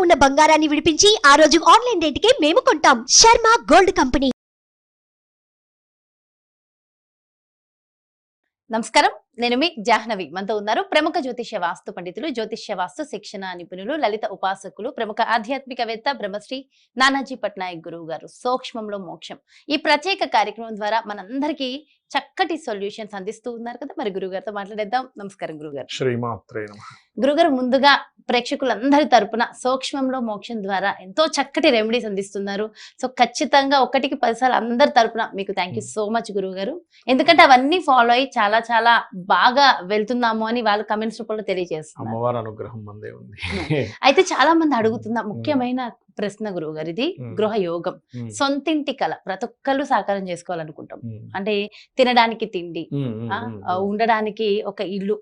ఉన్న బంగారాన్ని విడిపించి ఆ రోజు ఆన్లైన్ రేటుకే మేము కొంటాం. Sharma gold company. నమస్కారం, నేను మీ జాహ్నవి. మనతో ఉన్నారు ప్రముఖ జ్యోతిష్య వాస్తు పండితులు, జ్యోతిష్య వాస్తు శిక్షణ నిపుణులు, లలిత ఉపాసకులు, ప్రముఖ ఆధ్యాత్మికవేత్త బ్రహ్మశ్రీ నానాజీ పట్నాయక్ గురువు గారు. సూక్ష్మంలో మోక్షం ఈ ప్రత్యేక కార్యక్రమం ద్వారా మనందరికీ చక్కటి సొల్యూషన్స్ అందిస్తూ ఉన్నారు కదా. మరి గురువు గారితో మాట్లాడేద్దాం. నమస్కారం గురుగారు. శ్రీమాత్రే నమః. గురుగారు, ముందుగా ప్రేక్షకులందరి తరపున సూక్ష్మంలో మోక్షం ద్వారా ఎంతో చక్కటి రెమెడీస్ అందిస్తున్నారు. సో ఖచ్చితంగా 1కి 10 సార్లు అందరి తరపున మీకు థ్యాంక్ యూ సో మచ్ గురువు గారు. ఎందుకంటే అవన్నీ ఫాలో అయ్యి చాలా చాలా బాగా వెళ్తున్నాము అని వాళ్ళు కమెంట్స్ రూపంలో తెలియజేస్తున్నారు. అమ్మవారి అనుగ్రహం మందే ఉంది. అయితే చాలా మంది అడుగుతున్న ముఖ్యమైన ప్రశ్న గురువు గారు, ఇది గృహ యోగం, సొంతింటి కళ ప్రతి ఒక్కళ్ళు సాకారం చేసుకోవాలనుకుంటాం. అంటే తినడానికి తిండి, ఉండడానికి ఒక ఇల్లు,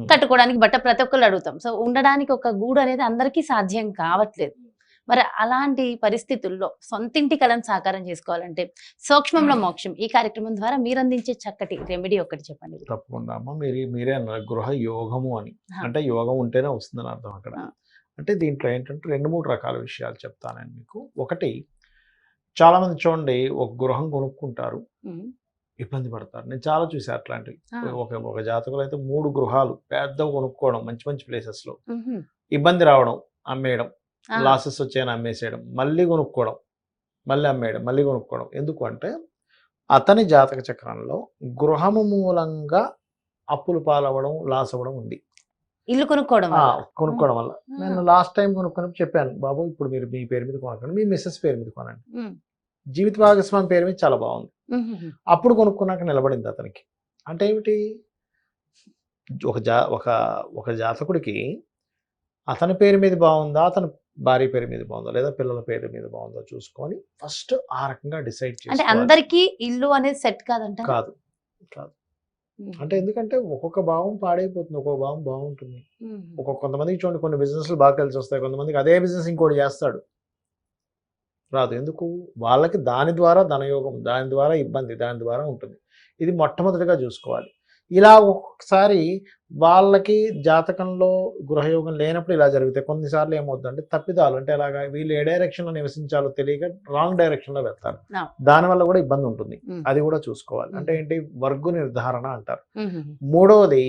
కట్టుకోవడానికి బట్ట, ప్రతి ఒక్కళ్ళు అడుగుతాం. సో ఉండడానికి ఒక గూడు అనేది అందరికీ సాధ్యం కావట్లేదు. మరి అలాంటి పరిస్థితుల్లో సొంతింటి కళను సాకారం చేసుకోవాలంటే సూక్ష్మంలో మోక్షం ఈ కార్యక్రమం ద్వారా మీరు అందించే చక్కటి రెమెడీ ఒకటి చెప్పండి. తప్పకుండా అమ్మ. మీరే అన్నారు గృహ యోగము అని. అంటే యోగం ఉంటేనే వస్తుందని అర్థం అక్కడ. అంటే దీంట్లో ఏంటంటే 2-3 రకాల విషయాలు చెప్తాను మీకు. ఒకటి, చాలా మంది చూడండి ఒక గృహం కొనుక్కుంటారు, ఇబ్బంది పడతారు. నేను చాలా చూసా అట్లాంటివి. ఒక జాతకులు అయితే 3 గృహాలు పెద్దగా కొనుక్కోవడం, మంచి మంచి ప్లేసెస్ లో, ఇబ్బంది రావడం, అమ్మేయడం, లాసెస్ వచ్చాయని అమ్మేసేయడం, మళ్ళీ కొనుక్కోవడం, మళ్ళీ అమ్మేయడం, మళ్ళీ కొనుక్కోవడం. ఎందుకు అంటే అతని జాతక చక్రంలో గృహము మూలంగా అప్పులు పాలవడం, లాస్ అవ్వడం ఉంది. ఇల్లు కొనుక్కోవడం వల్ల. నేను లాస్ట్ టైం కొనుక్కున్నప్పుడు చెప్పాను, బాబు ఇప్పుడు మీరు మీ పేరు మీద కొనకండి, మీ మిస్సెస్ పేరు మీద కొనండి, జీవిత భాగస్వామి పేరు మీద చాలా బాగుంది. అప్పుడు కొనుక్కున్నాక నిలబడింది అతనికి. అంటే ఏమిటి, ఒక జాతకుడికి అతని పేరు మీద బాగుందా, అతని భార్య పేరు మీద బాగుందా, లేదా పిల్లల పేరు మీద బాగుందా చూసుకొని ఫస్ట్ ఆ రకంగా డిసైడ్ చేసి. అంటే అందరికీ ఇల్లు అనేది సెట్ కాదంట. కాదు. అంటే ఎందుకంటే ఒక్కొక్క భావం పాడైపోతుంది, ఒక్కొక్క భావం బాగుంటుంది. కొంతమందికి చూడండి కొన్ని బిజినెస్లు బాగా కలిసి వస్తాయి, కొంతమందికి అదే బిజినెస్ ఇంకోటి చేస్తాడు, రాదు. ఎందుకు? వాళ్ళకి దాని ద్వారా ధనయోగం, దాని ద్వారా ఇబ్బంది, దాని ద్వారా ఉంటుంది. ఇది మొట్టమొదటిగా చూసుకోవాలి. ఇలా ఒక్కొక్కసారి వాళ్ళకి జాతకంలో గృహయోగం లేనప్పుడు ఇలా జరిగితే కొన్నిసార్లు ఏమవుతుందంటే తప్పిదాలు, అంటే అలాగా వీళ్ళు ఏ డైరెక్షన్లో నివసించాలో తెలియక రాంగ్ డైరెక్షన్లో వెళ్తారు. దానివల్ల కూడా ఇబ్బంది ఉంటుంది, అది కూడా చూసుకోవాలి. అంటే ఏంటి, వర్గు నిర్ధారణ అంటారు. మూడవది,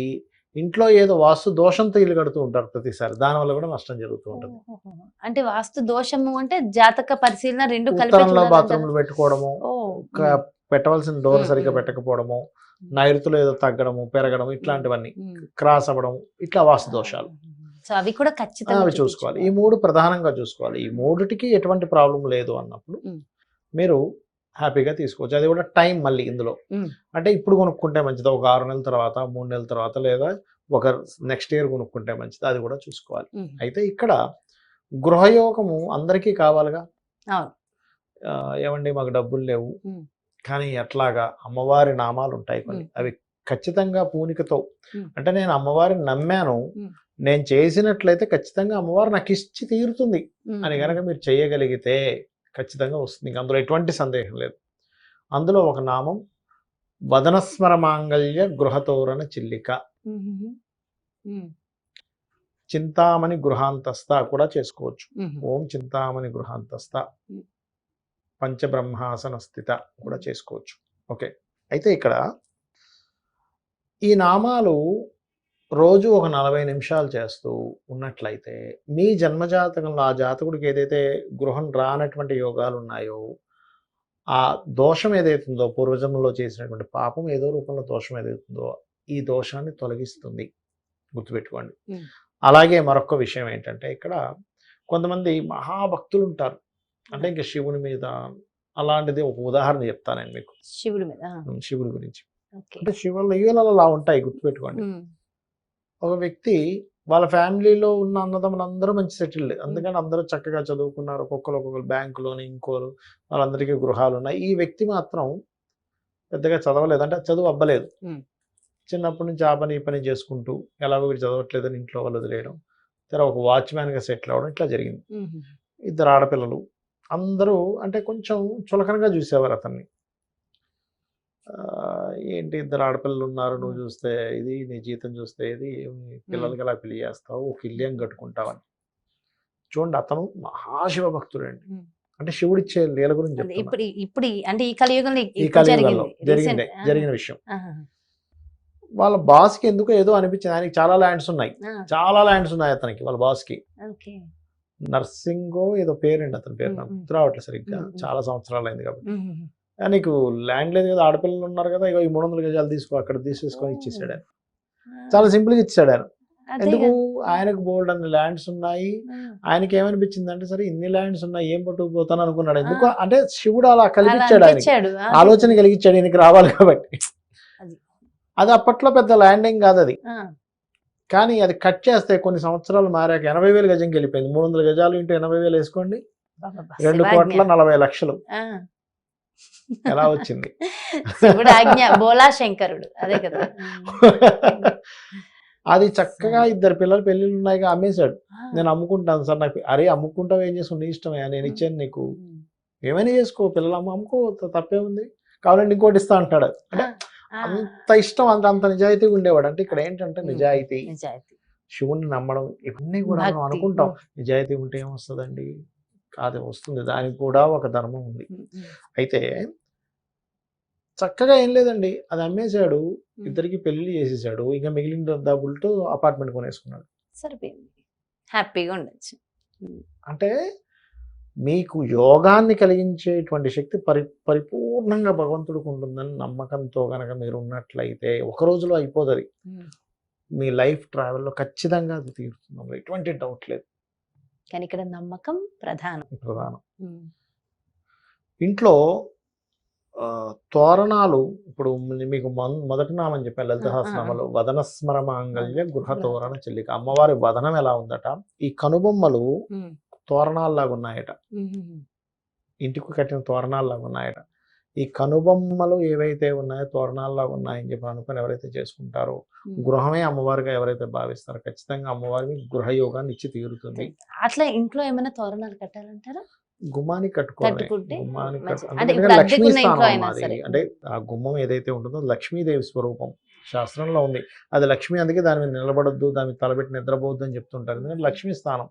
ఇంట్లో ఏదో వాస్తు దోషంతో ఇల్లు కడుతూ ఉంటారు ప్రతిసారి, దానివల్ల కూడా నష్టం జరుగుతూ ఉంటుంది. అంటే వాస్తు దోషము అంటే జాతక పరిశీలన రెండు ఉత్తరంలో బాత్రూమ్లు పెట్టుకోవడము, పెట్టవలసిన డోర్ సరిగ్గా పెట్టకపోవడము, నైరుతిలో ఏదో తగ్గడము, పెరగడం, ఇట్లాంటివన్నీ, క్రాస్ అవ్వడం, ఇట్లా వాస్తు దోషాలు. అవి కూడా ఖచ్చితంగా అవి చూసుకోవాలి. ఈ 3 ప్రధానంగా చూసుకోవాలి. ఈ 3టికి ఎటువంటి ప్రాబ్లం లేదు అన్నప్పుడు మీరు హ్యాపీగా తీసుకోవచ్చు. అది కూడా టైం మళ్ళీ ఇందులో. అంటే ఇప్పుడు కొనుక్కుంటే మంచిదా, ఒక 6 నెలల తర్వాత, 3 నెలల తర్వాత, లేదా ఒక నెక్స్ట్ ఇయర్ కొనుక్కుంటే మంచిదా, అది కూడా చూసుకోవాలి. అయితే ఇక్కడ గృహయోగము అందరికీ కావాలిగా. ఏమండి మాకు డబ్బులు లేవు, కానీ ఎట్లాగా, అమ్మవారి నామాలు ఉంటాయి కొన్ని, అవి ఖచ్చితంగా పూనికతో, అంటే నేను అమ్మవారిని నమ్మాను, నేను చేసినట్లయితే ఖచ్చితంగా అమ్మవారు నాకు ఇచ్చి తీరుతుంది అని కనుక మీరు చేయగలిగితే ఖచ్చితంగా వస్తుంది. అందులో ఎటువంటి సందేహం లేదు. అందులో ఒక నామం వదనస్మర మాంగళ్య గృహతోరణ చిల్లిక, చింతామణి గృహాంతస్థ కూడా చేసుకోవచ్చు. ఓం చింతామణి గృహాంతస్థ, పంచబ్రహ్మాసన స్థిత కూడా చేసుకోవచ్చు. ఓకే. అయితే ఇక్కడ ఈ నామాలు రోజు ఒక 40 నిమిషాలు చేస్తూ ఉన్నట్లయితే మీ జన్మజాతకంలో ఆ జాతకుడికి ఏదైతే గృహం రానటువంటి యోగాలు ఉన్నాయో, ఆ దోషం ఏదైతుందో, పూర్వజన్మలో చేసినటువంటి పాపం ఏదో రూపంలో దోషం ఏదైతుందో, ఈ దోషాన్ని తొలగిస్తుంది, గుర్తుపెట్టుకోండి. అలాగే మరొక విషయం ఏంటంటే, ఇక్కడ కొంతమంది మహాభక్తులు ఉంటారు, అంటే ఇంకా శివుని మీద, అలాంటిది ఒక ఉదాహరణ చెప్తాను నేను మీకు. శివుడి గురించి. అంటే శివులు అలా ఉంటాయి, గుర్తుపెట్టుకోండి. ఒక వ్యక్తి వాళ్ళ ఫ్యామిలీలో ఉన్న అన్నదమ్ములు అందరూ మంచి సెటిల్డ్, అందుకని అందరూ చక్కగా చదువుకున్నారు, ఒక్కొక్కరు బ్యాంకులోని, ఇంకోరు, వాళ్ళందరికీ గృహాలు ఉన్నాయి. ఈ వ్యక్తి మాత్రం పెద్దగా చదవలేదు, అంటే చదువు అవ్వలేదు. చిన్నప్పటి నుంచి ఆ పని ఈ పని చేసుకుంటూ ఎలాగో వీరు చదవట్లేదని ఇంట్లో వాళ్ళు వదిలేయడం, తర్వాత ఒక వాచ్మ్యాన్గా సెటిల్ అవ్వడం, ఇట్లా జరిగింది. 2 ఆడపిల్లలు, అందరూ అంటే కొంచెం చులకనగా చూసేవారు అతన్ని. ఏంటి 2 ఆడపిల్లలు ఉన్నారు, నువ్వు చూస్తే ఇది, నీ జీతం చూస్తే ఇది, పిల్లలకి ఎలా పెళ్లి చేస్తావు, ఒక ఇల్లు ఏం కట్టుకుంటావని. చూడండి అతను మహాశివ భక్తుడండి. ఉమ్. అంటే శివుడు ఇచ్చే లీల గురించి అదే చెప్తున్నా. ఇప్పుడు అంటే ఈ కలియుగంలో ఈ ఇప్పుడు కలియుగంలో జరిగింది జరిగిన విషయం. వాళ్ళ బాస్కి ఎందుకో ఏదో అనిపించింది. ఆయనకి చాలా ల్యాండ్స్ ఉన్నాయి అతనికి, వాళ్ళ బాస్కి. ఓకే. నర్సింగో ఏదో పేరండి అతని పేరు, నాకు గుర్తు రావట్లేదు సరిగ్గా, చాలా సంవత్సరాలు అయింది కాబట్టి. నీకు ల్యాండ్ లేదు కదా, ఆడపిల్లలు ఉన్నారు కదా, ఇగో ఈ 300 గజాలు తీసుకో, అక్కడ తీసేసుకొని ఇచ్చేసాడు ఆయన. చాలా సింపుల్ గా ఇచ్చాడు ఆయన. ఎందుకు? ఆయనకు బోల్డ్ అన్ని ల్యాండ్స్ ఉన్నాయి. ఆయనకి ఏమనిపించింది అంటే, సరే ఇన్ని ల్యాండ్స్ ఉన్నాయి, ఏం పట్టుకుపోతాను అనుకున్నాడు. ఎందుకు అంటే శివుడు అలా కలిగించాడు, ఆయనకి ఆలోచన కలిగించాడు, ఈయనకి రావాలి కాబట్టి. అది అప్పట్లో పెద్ద ల్యాండింగ్ కాదు అది, కానీ అది కట్ చేస్తే కొన్ని సంవత్సరాలు మారాక 80,000 గజంకి వెళ్ళిపోయింది. 300 గజాలు ఇంటూ 80,000 వేసుకోండి, 2,40,00,000. ఎలా వచ్చింది? బోలా శంకరుడు అదే కదా. అది చక్కగా 2 పిల్లలు పెళ్ళిళ్ళు ఉన్నాయిగా అమ్మేశాడు. నేను అమ్ముకుంటాను సార్, నాకు అరే అమ్ముకుంటావు, ఏం చేసుకుంటే ఇష్టమే, నేను ఇచ్చాను నీకు, ఏమైనా చేసుకో, పిల్లలు అమ్ముకో, తప్పే ఉంది, కావాలంటే ఇంకోటి ఇస్తా అంటాడు. అంటే అంత ఇష్టం, అంత నిజాయితీగా ఉండేవాడు. అంటే ఇక్కడ ఏంటంటే నిజాయితీ, శివుణ్ణి నమ్మడం, ఇవన్నీ కూడా మనం అనుకుంటాం నిజాయితీ ఉంటే ఏమొస్తుందండి, కాదు వస్తుంది, దానికి కూడా ఒక ధర్మం ఉంది. అయితే చక్కగా ఏం లేదండి, అది అమ్మేశాడు, 2 పెళ్లి చేసేసాడు, ఇంకా మిగిలిన డబ్బులతో అపార్ట్మెంట్ కొనేసుకున్నాడు, సరిపోయింది, హ్యాపీగా ఉండొచ్చు. అంటే మీకు యోగాన్ని కలిగించేటువంటి శక్తి పరిపూర్ణంగా భగవంతుడికి ఉంటుందని నమ్మకంతో కనుక మీరు ఉన్నట్లయితే ఒక రోజులో అయిపోతుంది. మీ లైఫ్ ట్రావెల్లో ఖచ్చితంగా అది తీరుతుంది, ఎటువంటి డౌట్ లేదు. కానీ ఇక్కడ నమ్మకం ప్రధానం. ఇంట్లో తోరణాలు, ఇప్పుడు మీకు మొదటి నామని చెప్పాను లలిత సహస్రనామాలో, వదనస్మర మాంగళ్య గృహ తోరణ చెల్లిక. అమ్మవారి వదనం ఎలా ఉందట, ఈ కనుబొమ్మలు తోరణాల్లాగా ఉన్నాయట, ఇంటికి కట్టిన తోరణాల్లాగా ఉన్నాయట. ఈ కనుబొమ్మలు ఏవైతే ఉన్నాయో తోరణాల్లాగా ఉన్నాయని చెప్పి అనుకుని ఎవరైతే చేసుకుంటారో, గృహమే అమ్మవారిగా ఎవరైతే భావిస్తారో, ఖచ్చితంగా అమ్మవారికి గృహయోగాన్ని ఇచ్చి తీరుతుంది. అట్లా ఇంట్లో ఏమైనా తోరణాలు కట్టాలంటారా? గుమ్మానికి కట్టుకోవాలి, లక్ష్మీ స్థానం అది. అంటే ఆ గుమ్మం ఏదైతే ఉంటుందో లక్ష్మీదేవి స్వరూపం శాస్త్రంలో ఉంది. అది లక్ష్మి, అందుకే దాని మీద నిలబడొద్దు, దాని మీద తలబెట్టి నిద్రపోవద్దు అని చెప్తుంటారు. ఎందుకంటే లక్ష్మీ స్థానం,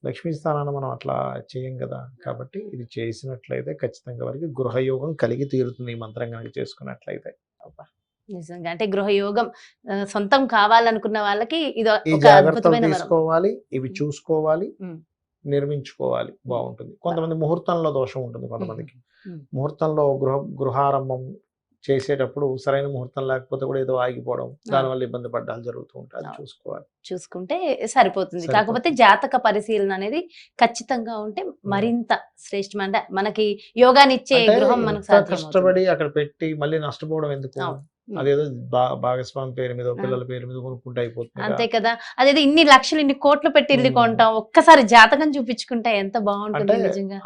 లక్ష్మీ స్థానాన్ని మనం అట్లా చేయం కదా. కాబట్టి ఇది చేసినట్లయితే ఖచ్చితంగా వారికి గృహయోగం కలిగి తీరుతుంది, ఈ మంత్రం కనుక చేసుకున్నట్లయితే. నిజంగా అంటే గృహయోగం సొంతం కావాలనుకున్న వాళ్ళకి ఇది ఈ జాగ్రత్తలు తీసుకోవాలి, ఇవి చూసుకోవాలి, నిర్మించుకోవాలి, బాగుంటుంది. కొంతమంది ముహూర్తంలో దోషం ఉంటుంది, కొంతమందికి ముహూర్తంలో గృహారంభం చేసేటప్పుడు సరైన ముహూర్తం లేకపోతే కూడా ఏదో ఆగిపోవడం, దానివల్ల ఇబ్బంది పడ్డాలు జరుగుతూ ఉంటాయి. అది చూసుకుంటే సరిపోతుంది. కాకపోతే జాతక పరిశీలన అనేది ఖచ్చితంగా ఉంటే మరింత శ్రేష్టం. అంటే మనకి యోగానిచ్చే గృహం మనకు కష్టపడి అక్కడ పెట్టి మళ్ళీ నష్టపోవడం ఎందుకు? అదేదో భాగస్వామి పేరు మీద, పిల్లల పేరు మీద కొనుక్కుంటే అయిపోతుంది, అంతే కదా. అదేదో ఇన్ని లక్షలు ఇన్ని కోట్లు పెట్టి ఇల్లు కొంటాం, ఒక్కసారి జాతకం చూపించుకుంటే ఎంత బాగుంటుంది నిజంగా.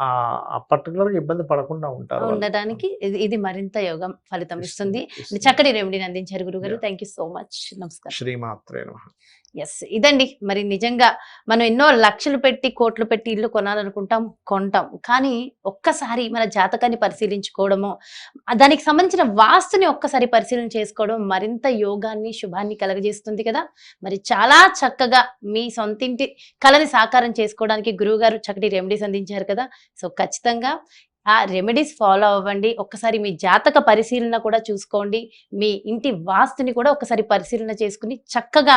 ఆ పర్టికులర్ ఇబ్బంది పడకుండా ఉండడానికి ఇది మరింత యోగం ఫలితం ఇస్తుంది. చక్కటి రెమెడీని అందించారు గురుగారు. Thank you so much. నమస్కారం. శ్రీమాత్రే నమః. ఎస్, ఇదండి మరి నిజంగా మనం ఎన్నో లక్షలు పెట్టి కోట్లు పెట్టి ఇల్లు కొంటాం, కానీ ఒక్కసారి మన జాతకాన్ని పరిశీలించుకోవడము, దానికి సంబంధించిన వాస్తుని ఒక్కసారి పరిశీలన చేసుకోవడం మరింత యోగాన్ని శుభాన్ని కలగజేస్తుంది కదా. మరి చాలా చక్కగా మీ సొంతింటి కళని సాకారం చేసుకోవడానికి గురువు గారు చక్కటి రెమెడీస్ అందించారు కదా. సో ఖచ్చితంగా ఆ రెమెడీస్ ఫాలో అవ్వండి. ఒక్కసారి మీ జాతక పరిశీలన కూడా చూసుకోండి, మీ ఇంటి వాస్తుని కూడా ఒకసారి పరిశీలన చేసుకుని చక్కగా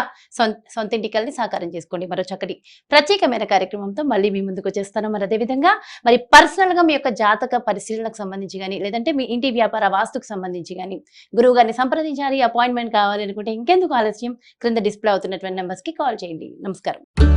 సొంతింటి కళని సాకారం చేసుకోండి. మరో చక్కటి ప్రత్యేకమైన కార్యక్రమంతో మళ్ళీ మీ ముందుకు వచ్చేస్తాను. మరి అదేవిధంగా మరి పర్సనల్ గా మీ యొక్క జాతక పరిశీలనకు సంబంధించి కానీ, లేదంటే మీ ఇంటి వ్యాపార వాస్తుకు సంబంధించి కానీ గురువు గారిని సంప్రదించాలి, అపాయింట్మెంట్ కావాలి అనుకుంటే ఇంకెందుకు ఆలస్యం, క్రింద డిస్ప్లే అవుతున్నటువంటి నెంబర్స్ కి కాల్ చేయండి. నమస్కారం.